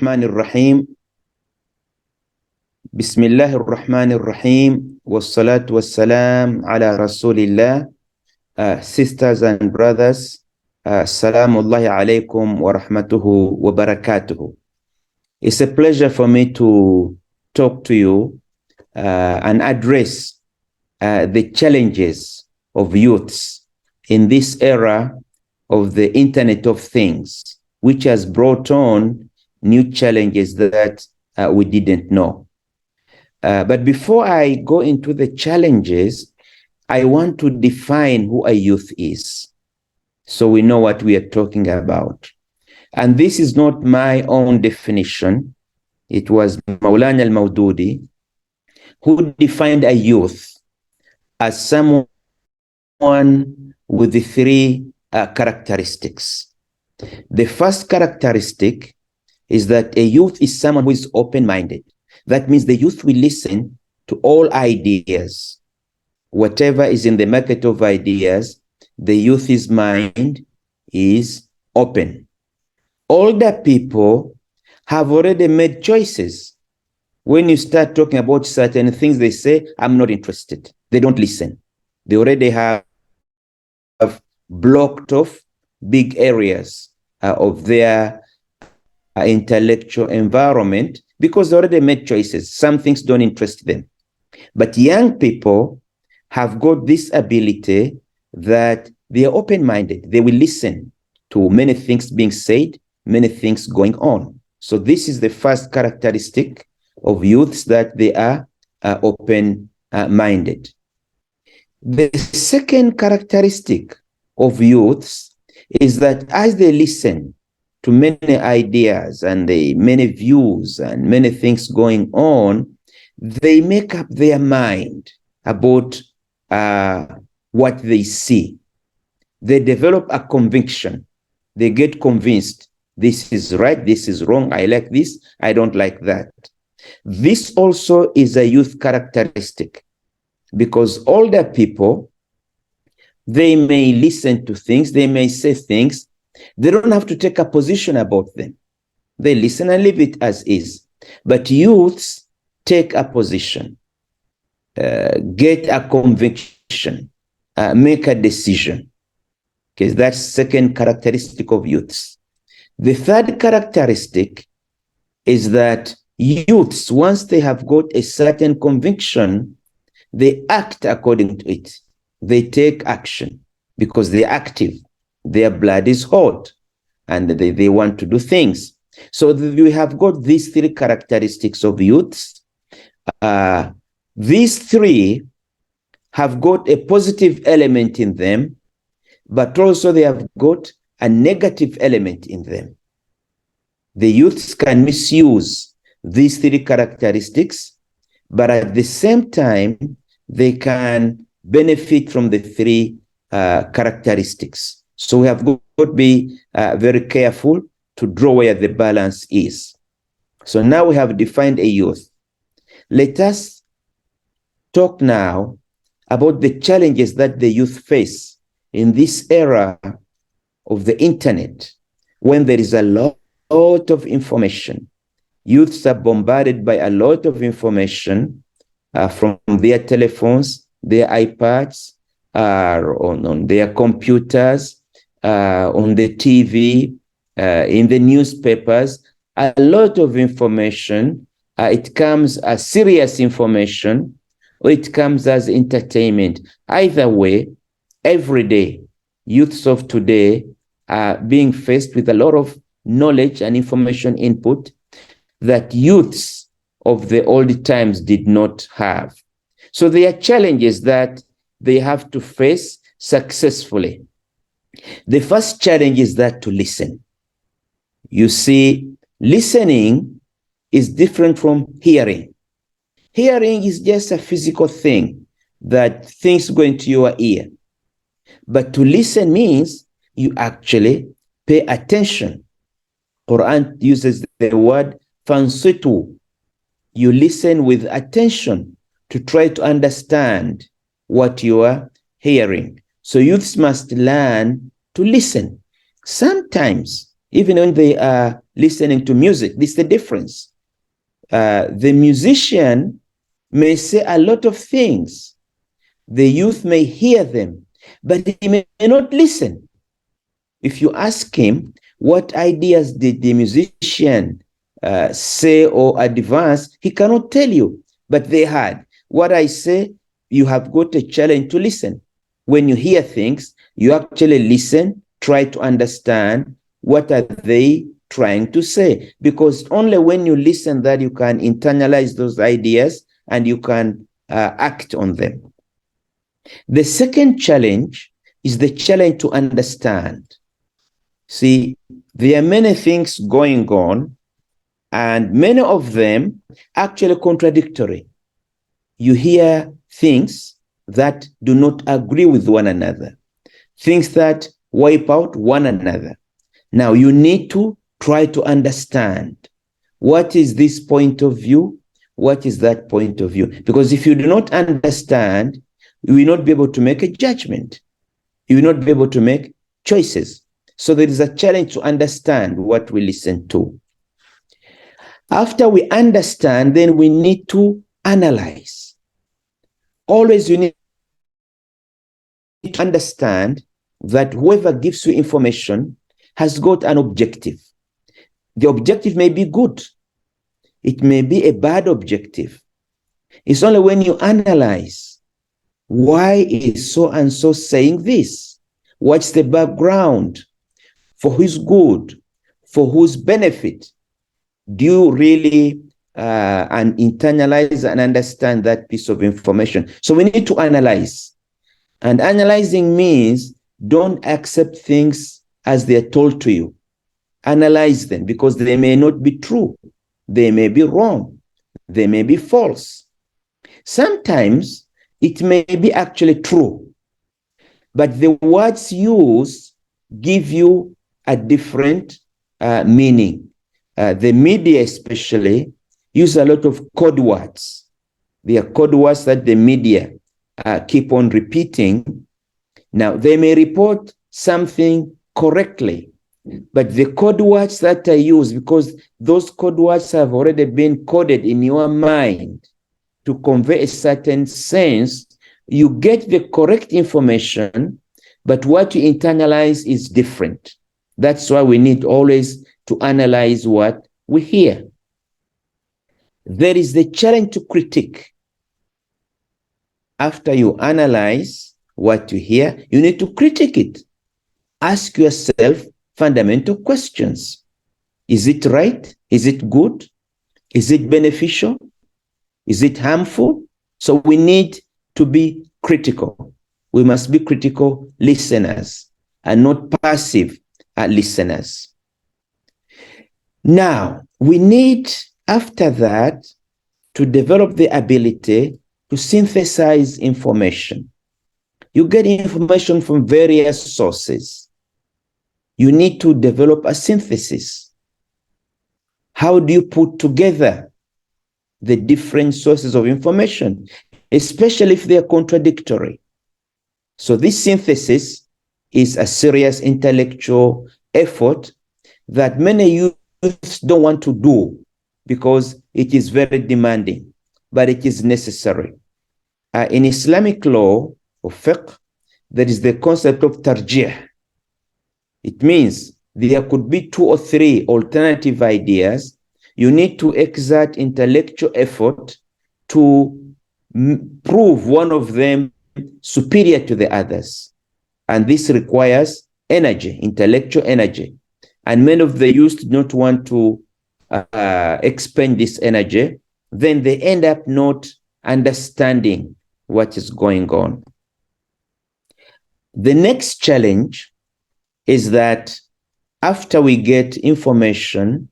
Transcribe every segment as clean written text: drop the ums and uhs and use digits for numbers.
الرحمن الرحيم بسم الله الرحمن الرحيم والصلاة والسلام على رسول الله. Sisters and brothers, Assalamu alaikum wa rahmatuhu wa barakatuhu. It's a pleasure for me to talk to you and address the challenges of youths in this era of the Internet of Things, which has brought on new challenges that we didn't know. But before I go into the challenges, I want to define who a youth is, so we know what we are talking about. And this is not my own definition. It was Maulana al-Maududi who defined a youth as someone with the three characteristics. The first characteristic is that a youth is someone who is open-minded. That means the youth will listen to all ideas. Whatever is in the market of ideas, the youth's mind is open. Older people have already made choices. When you start talking about certain things, they say, I'm not interested. They don't listen. They already have blocked off big areas of their intellectual environment because they already made choices. Some things don't interest them. But young people have got this ability that they are open-minded. They will listen to many things being said, many things going on. So this is the first characteristic of youths, that they are open-minded. The second characteristic of youths is that as they listen to many ideas and many views and many things going on, they make up their mind about what they see. They develop a conviction. They get convinced. This is right, this is wrong, I like this, I don't like that. This also is a youth characteristic, because older people, they may listen to things, they may say things, they don't have to take a position about them. They listen and leave it as is. But youths take a position, get a conviction, make a decision. Okay, that's second characteristic of youths. The third characteristic is that youths, once they have got a certain conviction, they act according to it. They take action because they're active. Their blood is hot and they want to do things. So we have got these three characteristics of youths. These three have got a positive element in them, but also they have got a negative element in them. The youths can misuse these three characteristics, but at the same time, they can benefit from the three characteristics. So we have got to be very careful to draw where the balance is. So now we have defined a youth. Let us talk now about the challenges that the youth face in this era of the internet, when there is a lot of information. Youths are bombarded by a lot of information from their telephones, their iPads, on their computers, on the TV, in the newspapers. A lot of information. It comes as serious information, or it comes as entertainment. Either way, every day, youths of today are being faced with a lot of knowledge and information input that youths of the old times did not have. So there are challenges that they have to face successfully. The first challenge is that to listen. You see, listening is different from hearing. Hearing is just a physical thing, that things go into your ear. But to listen means you actually pay attention. Quran uses the word fansitu. You listen with attention to try to understand what you are hearing. So youths must learn to listen. Sometimes, even when they are listening to music. This is the difference. The musician may say a lot of things. The youth may hear them, but he may not listen. If you ask him, what ideas did the musician say or advance, he cannot tell you, but they had. What I say, you have got a challenge to listen. When you hear things, you actually listen, try to understand what are they trying to say, because only when you listen that you can internalize those ideas and you can act on them. The second challenge is the challenge to understand. See, there are many things going on, and many of them actually contradictory. You hear things that do not agree with one another, things that wipe out one another. Now, you need to try to understand, what is this point of view? What is that point of view? Because if you do not understand, you will not be able to make a judgment. You will not be able to make choices. So there is a challenge to understand what we listen to. After we understand, then we need to analyze. Always you need to understand that whoever gives you information has got an objective. The objective may be good. It may be a bad objective. It's only when you analyze, why is so and so saying this? What's the background? For whose good? For whose benefit? Do you really and internalize and understand that piece of information? So we need to analyze. And analyzing means don't accept things as they're told to you. Analyze them, because they may not be true. They may be wrong. They may be false. Sometimes it may be actually true, but the words used give you a different meaning. The media especially use a lot of code words. They are code words that the media keep on repeating. Now, they may report something correctly, but the code words that are used, because those code words have already been coded in your mind to convey a certain sense, you get the correct information, but what you internalize is different. That's why we need always to analyze what we hear. There is the challenge to critique. After you analyze what you hear, you need to critique it. Ask yourself fundamental questions. Is it right? Is it good? Is it beneficial? Is it harmful? So we need to be critical. We must be critical listeners and not passive listeners. Now, we need, after that, to develop the ability to synthesize information. You get information from various sources. You need to develop a synthesis. How do you put together the different sources of information, especially if they are contradictory? So this synthesis is a serious intellectual effort that many youths don't want to do because it is very demanding, but it is necessary. In Islamic law or fiqh, there is the concept of tarjih. It means there could be 2 or 3 alternative ideas. You need to exert intellectual effort to prove one of them superior to the others. And this requires energy, intellectual energy. And many of the youth do not want to expend this energy. Then they end up not understanding what is going on. The next challenge is that after we get information,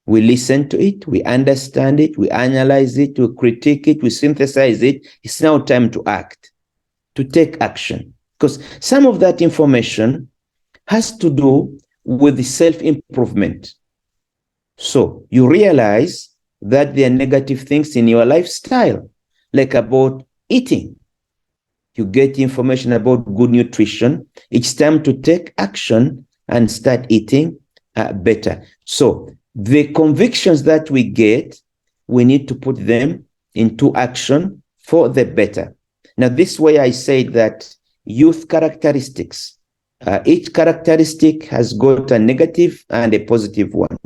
we listen to it, we understand it, we analyze it, we critique it, we synthesize it. It's now time to act, to take action. Because some of that information has to do with self-improvement. So you realize that there are negative things in your lifestyle, like about eating. You get information about good nutrition. It's time to take action and start eating better. So the convictions that we get, we need to put them into action for the better. Now, this way I say that youth characteristics, each characteristic has got a negative and a positive one.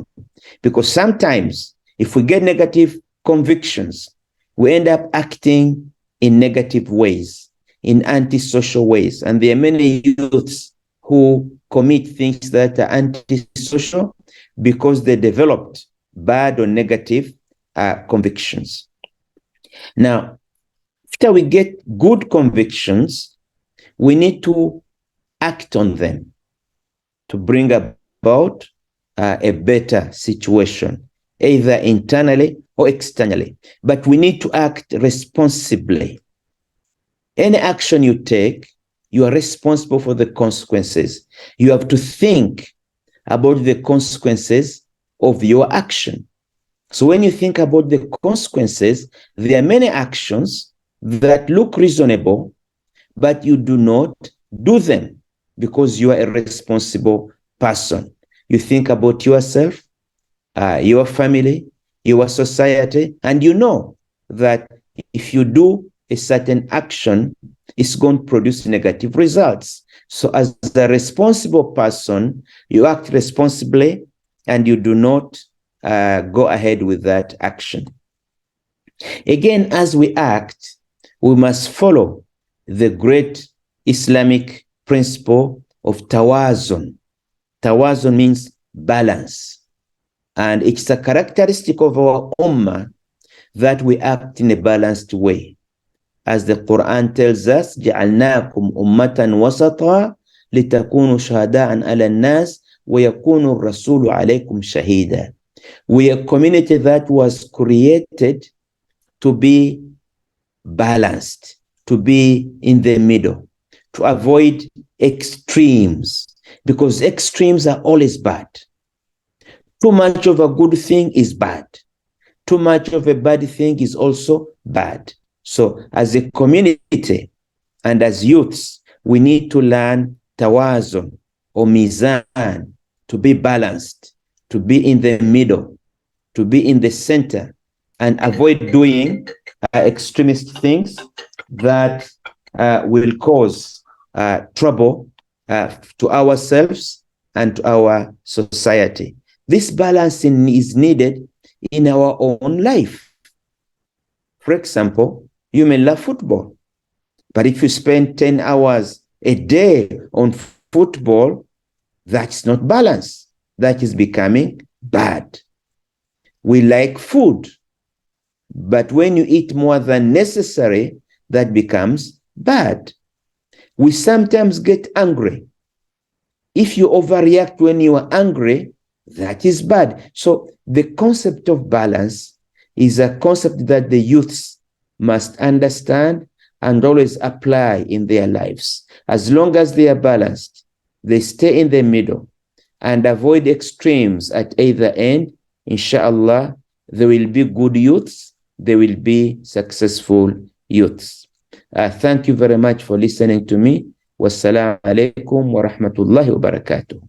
Because sometimes if we get negative convictions, we end up acting in negative ways, in antisocial ways. And there are many youths who commit things that are antisocial because they developed bad or negative convictions. Now, after we get good convictions, we need to act on them to bring about a better situation, either internally or externally. But we need to act responsibly. Any action you take, you are responsible for the consequences. You have to think about the consequences of your action. So when you think about the consequences, there are many actions that look reasonable, but you do not do them because you are a responsible person. You think about yourself, your family, your society, and you know that if you do a certain action, it's going to produce negative results. So as a responsible person, you act responsibly and you do not go ahead with that action. Again, as we act, we must follow the great Islamic principle of tawazun. Tawazun means balance. And it's a characteristic of our ummah that we act in a balanced way. As the Quran tells us, جَعَلْنَاكُمْ أُمَّةً وَسَطًا لِتَكُونُوا شُهَدَاءً عَلَى النَّاسِ وَيَكُونُ الرَّسُولُ عَلَيْكُمْ شَهِيدًا. We are a community that was created to be balanced, to be in the middle, to avoid extremes, because extremes are always bad. Too much of a good thing is bad. Too much of a bad thing is also bad. So as a community and as youths, we need to learn tawazun or mizan, to be balanced, to be in the middle, to be in the center, and avoid doing extremist things that will cause trouble to ourselves and to our society. This balancing is needed in our own life. For example, you may love football, but if you spend 10 hours a day on football, that's not balance. That is becoming bad. We like food, but when you eat more than necessary, that becomes bad. We sometimes get angry. If you overreact when you are angry, that is bad. So the concept of balance is a concept that the youths must understand and always apply in their lives. As long as they are balanced, they stay in the middle and avoid extremes at either end, inshallah, there will be good youths, there will be successful youths. Thank you very much for listening to me. Wassalamu alaikum wa rahmatullahi wa barakatuh.